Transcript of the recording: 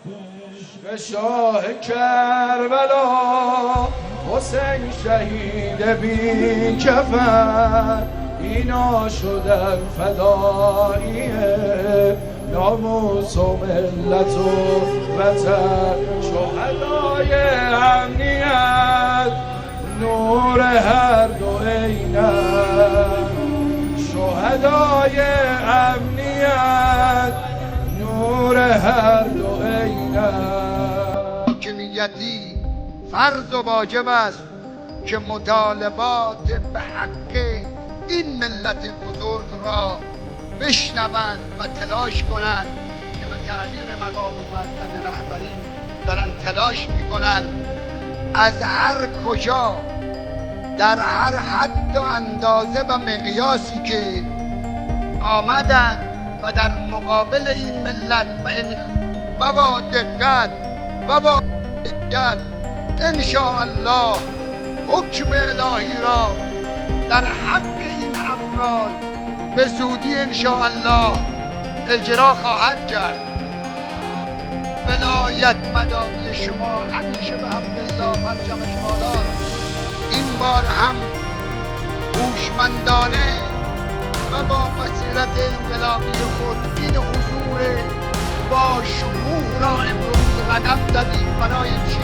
به شاه کربلا حسین شهید بی کفن، اینا شدن فداییه ناموس و ملت و وطن. شهدای امنیت نور هر دو عینن، شهدای امنیت نور هر دو عینن. حاکمیتی فرض و واجب است که مطالبات به حق این ملت بزرگ را بشنوند و تلاش کنند که به تغییر مقام موظف رهبری دارن تلاش میکنند از هر کجا در هر حد و اندازه و مقیاسی که آمدن و در مقابل این ملت و با دقت و با دقت انشاءالله حکم الهی را در حق این افراد به زودی انشاءالله اجرا خواهد کرد. ولایت مداری شما همیشه به حمدالله پرچمش بالاست. این بار هم هوشمندانه و با بصیرت انقلابی خود این حضور با شکوه را امروز قدم زدید برای چی؟